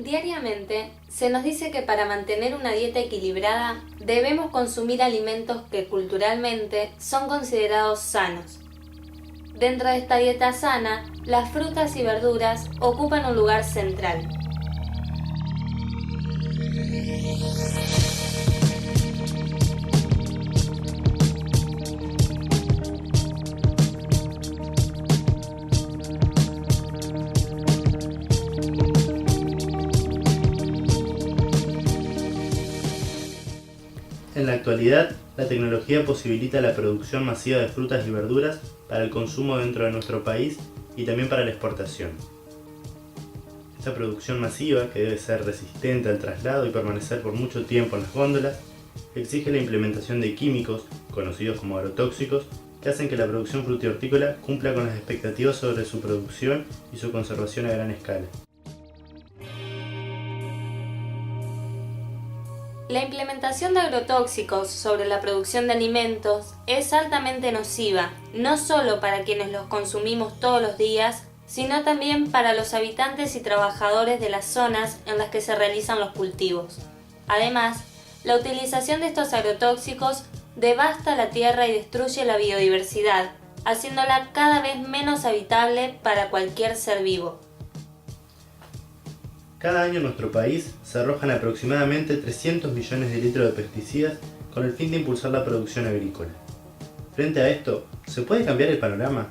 Diariamente se nos dice que para mantener una dieta equilibrada debemos consumir alimentos que culturalmente son considerados sanos. Dentro de esta dieta sana, las frutas y verduras ocupan un lugar central. En la actualidad, la tecnología posibilita la producción masiva de frutas y verduras para el consumo dentro de nuestro país y también para la exportación. Esta producción masiva, que debe ser resistente al traslado y permanecer por mucho tiempo en las góndolas, exige la implementación de químicos, conocidos como agrotóxicos, que hacen que la producción frutihortícola cumpla con las expectativas sobre su producción y su conservación a gran escala. La implementación de agrotóxicos sobre la producción de alimentos es altamente nociva, no solo para quienes los consumimos todos los días, sino también para los habitantes y trabajadores de las zonas en las que se realizan los cultivos. Además, la utilización de estos agrotóxicos devasta la tierra y destruye la biodiversidad, haciéndola cada vez menos habitable para cualquier ser vivo. Cada año en nuestro país se arrojan aproximadamente 300 millones de litros de pesticidas con el fin de impulsar la producción agrícola. Frente a esto, ¿se puede cambiar el panorama?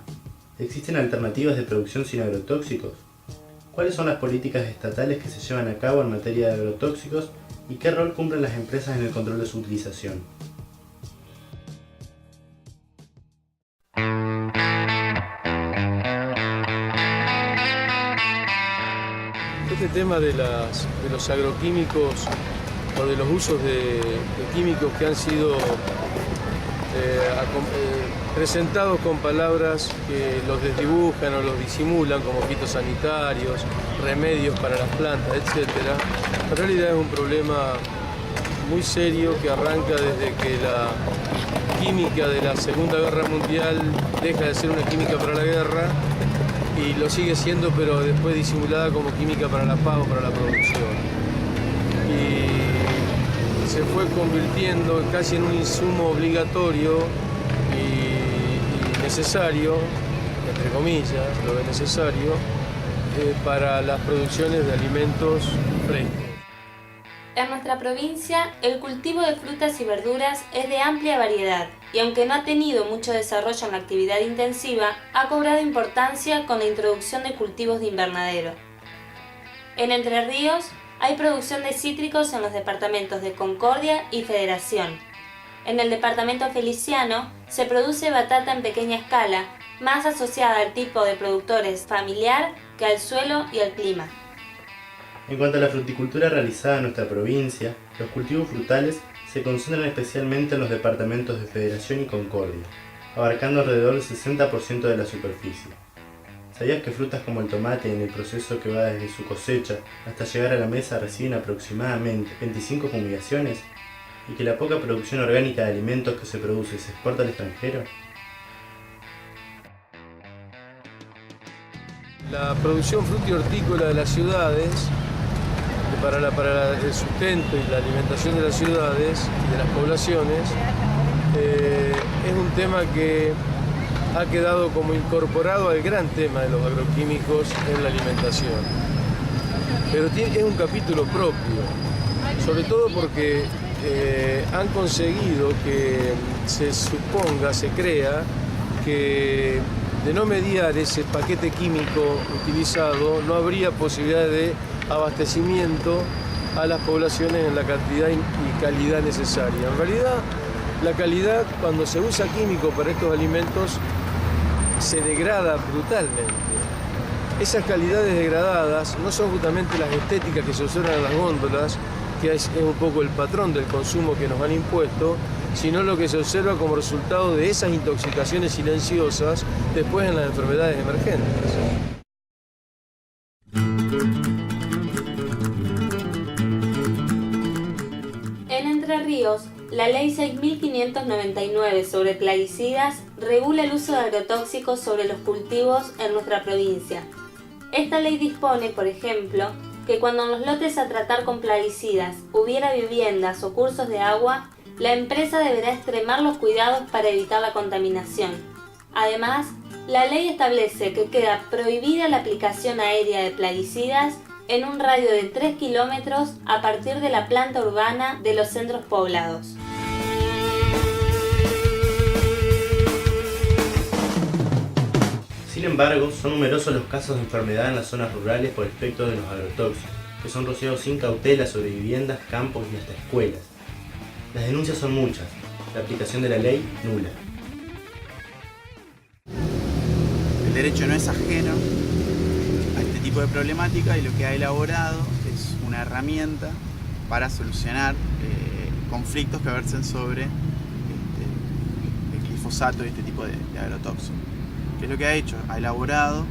¿Existen alternativas de producción sin agrotóxicos? ¿Cuáles son las políticas estatales que se llevan a cabo en materia de agrotóxicos y qué rol cumplen las empresas en el control de su utilización? Este tema de los agroquímicos o de los usos de químicos que han sido presentados con palabras que los desdibujan o los disimulan como fitosanitarios, remedios para las plantas, etc. En realidad es un problema muy serio que arranca desde que la química de la Segunda Guerra Mundial deja de ser una química para la guerra y lo sigue siendo, pero después disimulada como química para la paz o para la producción. Y se fue convirtiendo casi en un insumo obligatorio y necesario, entre comillas, lo de necesario, para las producciones de alimentos frescos. En nuestra provincia, el cultivo de frutas y verduras es de amplia variedad y aunque no ha tenido mucho desarrollo en la actividad intensiva, ha cobrado importancia con la introducción de cultivos de invernadero. En Entre Ríos hay producción de cítricos en los departamentos de Concordia y Federación. En el departamento Feliciano se produce batata en pequeña escala, más asociada al tipo de productores familiar que al suelo y al clima. En cuanto a la fruticultura realizada en nuestra provincia, los cultivos frutales se concentran especialmente en los departamentos de Federación y Concordia, abarcando alrededor del 60% de la superficie. ¿Sabías que frutas como el tomate, en el proceso que va desde su cosecha hasta llegar a la mesa, reciben aproximadamente 25 fumigaciones? ¿Y que la poca producción orgánica de alimentos que se produce se exporta al extranjero? La producción frutihortícola de las ciudades, para el sustento y la alimentación de las ciudades y de las poblaciones, es un tema que ha quedado como incorporado al gran tema de los agroquímicos en la alimentación. Pero es un capítulo propio, sobre todo porque han conseguido que se crea que de no mediar ese paquete químico utilizado, no habría posibilidad de abastecimiento a las poblaciones en la cantidad y calidad necesaria. En realidad, la calidad, cuando se usa químico para estos alimentos, se degrada brutalmente. Esas calidades degradadas no son justamente las estéticas que se observan en las góndolas, que es un poco el patrón del consumo que nos han impuesto, sino lo que se observa como resultado de esas intoxicaciones silenciosas después en las enfermedades emergentes. En Entre Ríos, la Ley 6.599 sobre plaguicidas regula el uso de agrotóxicos sobre los cultivos en nuestra provincia. Esta ley dispone, por ejemplo, que cuando en los lotes a tratar con plaguicidas hubiera viviendas o cursos de agua, la empresa deberá extremar los cuidados para evitar la contaminación. Además, la ley establece que queda prohibida la aplicación aérea de plaguicidas en un radio de 3 kilómetros a partir de la planta urbana de los centros poblados. Sin embargo, son numerosos los casos de enfermedad en las zonas rurales por efecto de los agrotóxicos, que son rociados sin cautela sobre viviendas, campos y hasta escuelas. Las denuncias son muchas, la aplicación de la ley nula. El derecho no es ajeno a este tipo de problemática y lo que ha elaborado es una herramienta para solucionar conflictos que versen sobre el glifosato y este tipo de agrotóxicos. ¿Qué es lo que ha hecho? Ha elaborado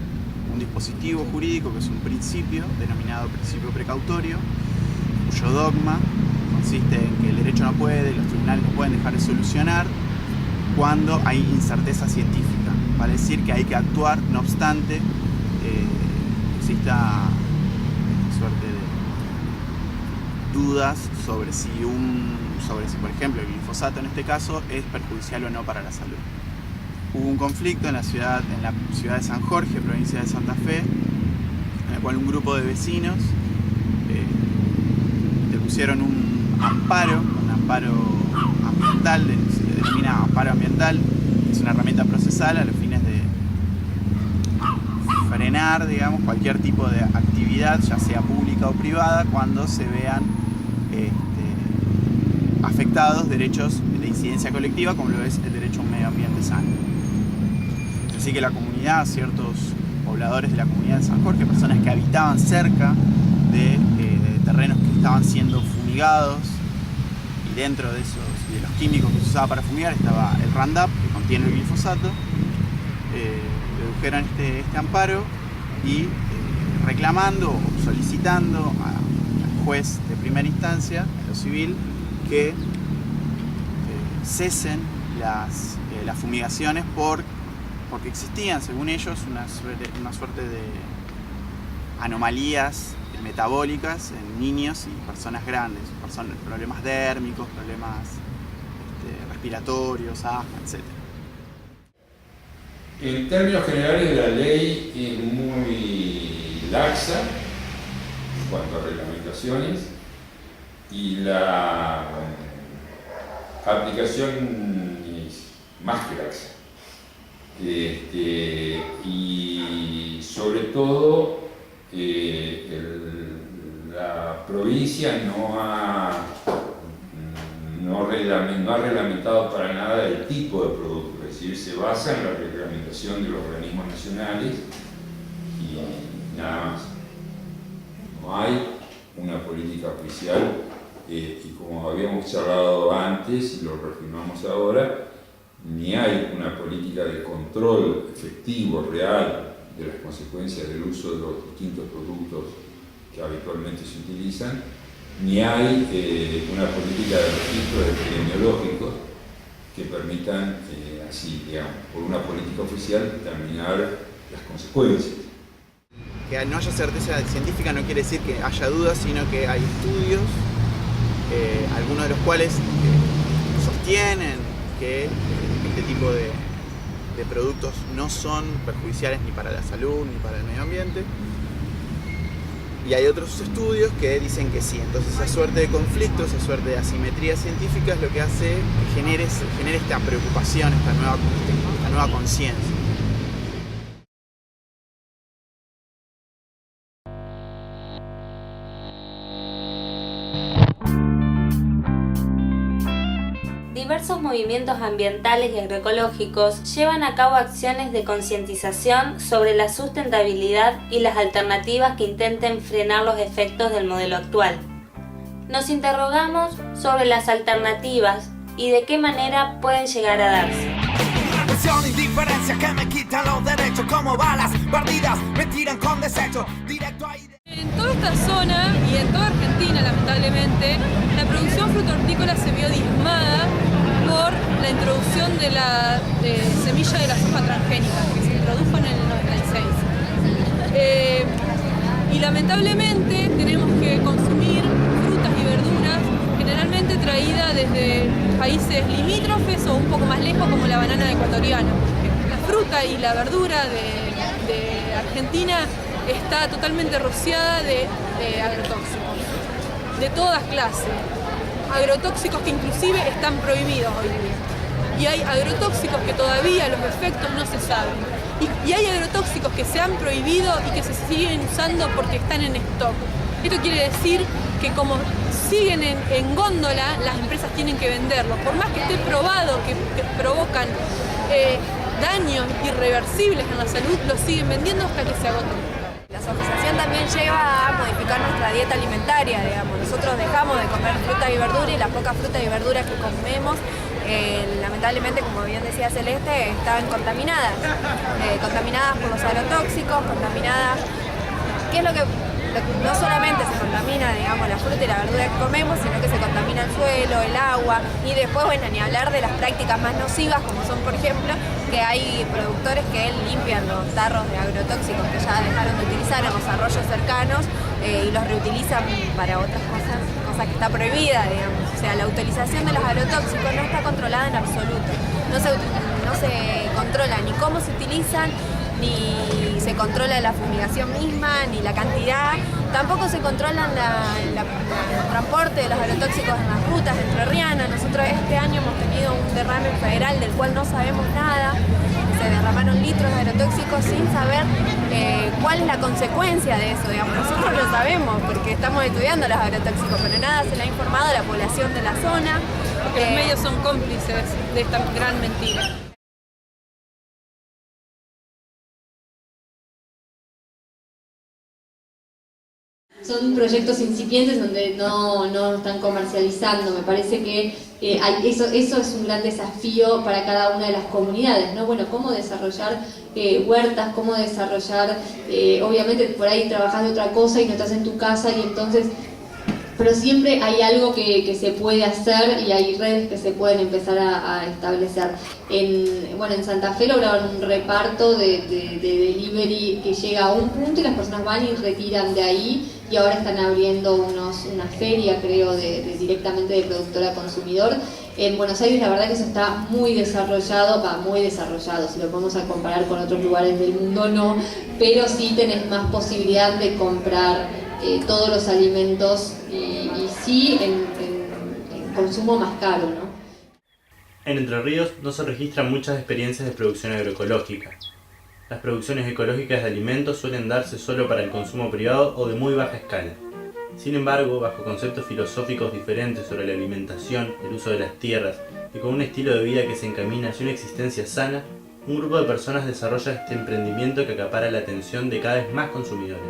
un dispositivo jurídico que es un principio, denominado principio precautorio, cuyo dogma consiste en que el derecho no puede, los tribunales no pueden dejar de solucionar cuando hay incerteza científica. Vale decir que hay que actuar, no obstante, exista suerte de dudas sobre si, por ejemplo, el glifosato en este caso es perjudicial o no para la salud. Hubo un conflicto en la ciudad de San Jorge, provincia de Santa Fe, en el cual un grupo de vecinos depusieron un amparo ambiental, se le denomina amparo ambiental, es una herramienta procesal a los fines de frenar, digamos, cualquier tipo de actividad, ya sea pública o privada, cuando se vean afectados derechos de incidencia colectiva, como lo es el derecho a un medio ambiente sano. Así que la comunidad, ciertos pobladores de la comunidad de San Jorge, personas que habitaban cerca de terrenos que estaban siendo fumigados, y dentro de los químicos que se usaba para fumigar estaba el Roundup, que contiene el glifosato, dedujeron este amparo y reclamando o solicitando al juez de primera instancia, en lo civil, que cesen las fumigaciones porque existían, según ellos, una suerte de anomalías metabólicas en niños y personas grandes, problemas dérmicos, problemas respiratorios, asma, etc. En términos generales, la ley es muy laxa en cuanto a reglamentaciones y la aplicación es más que laxa. Y sobre todo la provincia no ha reglamentado para nada el tipo de producto, es decir, se basa en la reglamentación de los organismos nacionales y nada más. No hay una política oficial y como habíamos charlado antes y lo reafirmamos ahora, ni hay una política de control efectivo, real, de las consecuencias del uso de los distintos productos que habitualmente se utilizan, ni hay una política de registros epidemiológicos que permitan, así, digamos, por una política oficial, determinar las consecuencias. Que no haya certeza científica no quiere decir que haya dudas, sino que hay estudios, algunos de los cuales sostienen que este tipo de productos no son perjudiciales ni para la salud ni para el medio ambiente, y hay otros estudios que dicen que sí. Entonces esa suerte de conflictos, esa suerte de asimetría científica es lo que hace que genere esta preocupación, esta nueva conciencia. Diversos movimientos ambientales y agroecológicos llevan a cabo acciones de concientización sobre la sustentabilidad y las alternativas que intenten frenar los efectos del modelo actual. Nos interrogamos sobre las alternativas y de qué manera pueden llegar a darse. Indiferencia que me quitan los derechos, como balas perdidas me tiran con desecho directo ahí. En toda esta zona y en toda Argentina, lamentablemente, la producción fruto-hortícola se vio diezmada por la introducción de la semilla de la soja transgénica, que se introdujo en el 96. Y lamentablemente tenemos que consumir frutas y verduras generalmente traídas desde países limítrofes o un poco más lejos, como la banana ecuatoriana. La fruta y la verdura de Argentina está totalmente rociada de agrotóxicos, de todas clases. Agrotóxicos que inclusive están prohibidos hoy día. Y hay agrotóxicos que todavía los efectos no se saben. Y hay agrotóxicos que se han prohibido y que se siguen usando porque están en stock. Esto quiere decir que como siguen en góndola, las empresas tienen que venderlos. Por más que esté probado que provocan daños irreversibles en la salud, los siguen vendiendo hasta que se agoten. La asociación también lleva a modificar nuestra dieta alimentaria, digamos. Nosotros dejamos de comer fruta y verdura y las pocas frutas y verduras que comemos, lamentablemente, como bien decía Celeste, estaban contaminadas. Contaminadas por los agrotóxicos, contaminadas... ¿Qué es lo que no solamente se contamina, digamos, la fruta y la verdura que comemos, sino que se contamina el suelo, el agua, y después, bueno, ni hablar de las prácticas más nocivas, como son, por ejemplo, que hay productores que limpian los tarros de agrotóxicos que ya dejaron de utilizar en los arroyos cercanos y los reutilizan para otras cosas, cosa que está prohibida, digamos. O sea, la utilización de los agrotóxicos no está controlada en absoluto. No se controla ni cómo se utilizan, ni se controla la fumigación misma, ni la cantidad. Tampoco se controla el transporte de los agrotóxicos en las rutas entrerrianas. Nosotros este año hemos tenido un derrame federal del cual no sabemos nada. Se derramaron litros de agrotóxicos sin saber cuál es la consecuencia de eso. Digamos. Nosotros lo sabemos porque estamos estudiando los agrotóxicos, pero nada se le ha informado a la población de la zona. Porque los medios son cómplices de esta gran mentira. Son proyectos incipientes donde no están comercializando. Me parece que eso es un gran desafío para cada una de las comunidades, ¿no? Bueno, cómo desarrollar huertas, cómo desarrollar, obviamente por ahí trabajas de otra cosa y no estás en tu casa y entonces... Pero siempre hay algo que se puede hacer y hay redes que se pueden empezar a establecer. En Santa Fe lograron un reparto de delivery que llega a un punto y las personas van y retiran de ahí, y ahora están abriendo una feria, creo, directamente de productor a consumidor. En Buenos Aires la verdad que eso está muy desarrollado, si lo podemos a comparar con otros lugares del mundo no, pero sí tenés más posibilidad de comprar todos los alimentos y sí en consumo más caro, ¿no? En Entre Ríos no se registran muchas experiencias de producción agroecológica. Las producciones ecológicas de alimentos suelen darse solo para el consumo privado o de muy baja escala. Sin embargo, bajo conceptos filosóficos diferentes sobre la alimentación, el uso de las tierras y con un estilo de vida que se encamina hacia una existencia sana, un grupo de personas desarrolla este emprendimiento que acapara la atención de cada vez más consumidores.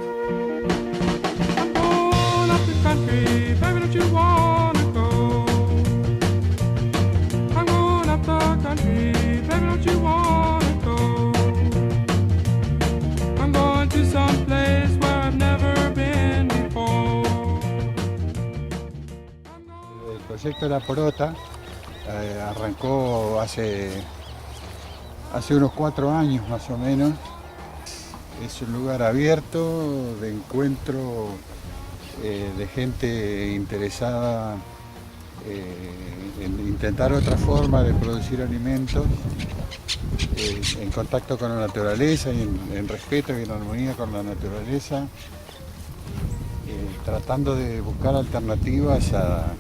El proyecto de La Porota arrancó hace unos 4 años más o menos. Es un lugar abierto de encuentro de gente interesada en intentar otra forma de producir alimentos en contacto con la naturaleza y en respeto y en armonía con la naturaleza, tratando de buscar alternativas a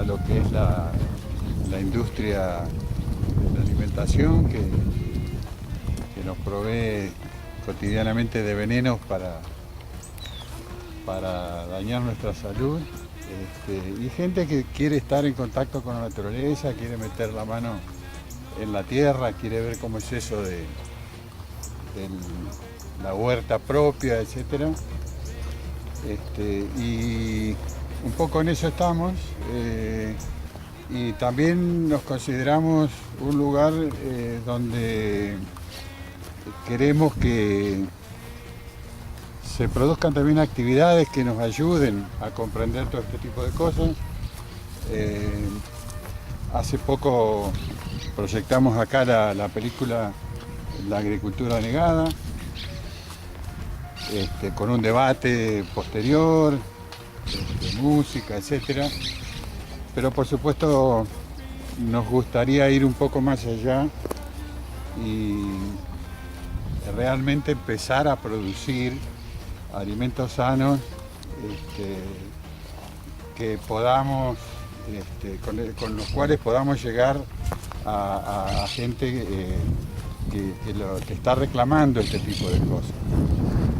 lo que es la industria de la alimentación que nos provee cotidianamente de venenos para dañar nuestra salud, y gente que quiere estar en contacto con la naturaleza, quiere meter la mano en la tierra, quiere ver cómo es eso de la huerta propia, etc. Y un poco en eso estamos, y también nos consideramos un lugar donde queremos que se produzcan también actividades que nos ayuden a comprender todo este tipo de cosas. Hace poco proyectamos acá la película La agricultura negada, con un debate posterior, música, etc. Pero por supuesto nos gustaría ir un poco más allá y realmente empezar a producir alimentos sanos que podamos, con los cuales podamos llegar a gente que está reclamando este tipo de cosas.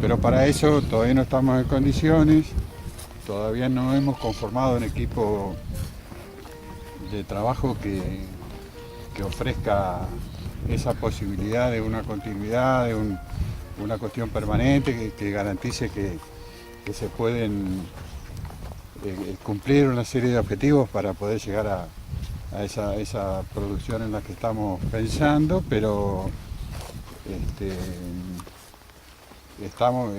Pero para eso todavía no estamos en condiciones, todavía no hemos conformado un equipo de trabajo que ofrezca esa posibilidad de una continuidad, de una cuestión permanente, que garantice que se pueden cumplir una serie de objetivos para poder llegar a esa producción en la que estamos pensando, pero estamos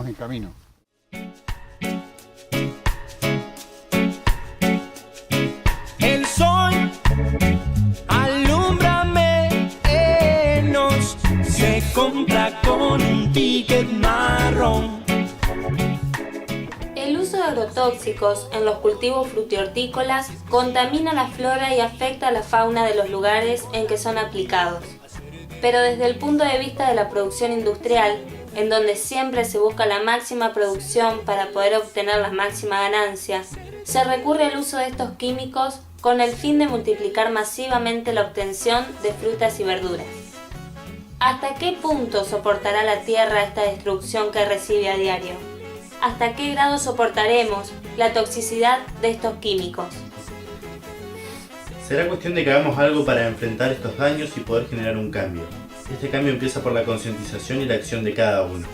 en camino. El sol alumbra menos, se compra con un ticket marrón. El uso de agrotóxicos en los cultivos frutihortícolas contamina la flora y afecta a la fauna de los lugares en que son aplicados. Pero desde el punto de vista de la producción industrial, en donde siempre se busca la máxima producción para poder obtener las máximas ganancias, se recurre al uso de estos químicos con el fin de multiplicar masivamente la obtención de frutas y verduras. ¿Hasta qué punto soportará la tierra esta destrucción que recibe a diario? ¿Hasta qué grado soportaremos la toxicidad de estos químicos? Será cuestión de que hagamos algo para enfrentar estos daños y poder generar un cambio. Este cambio empieza por la concientización y la acción de cada uno.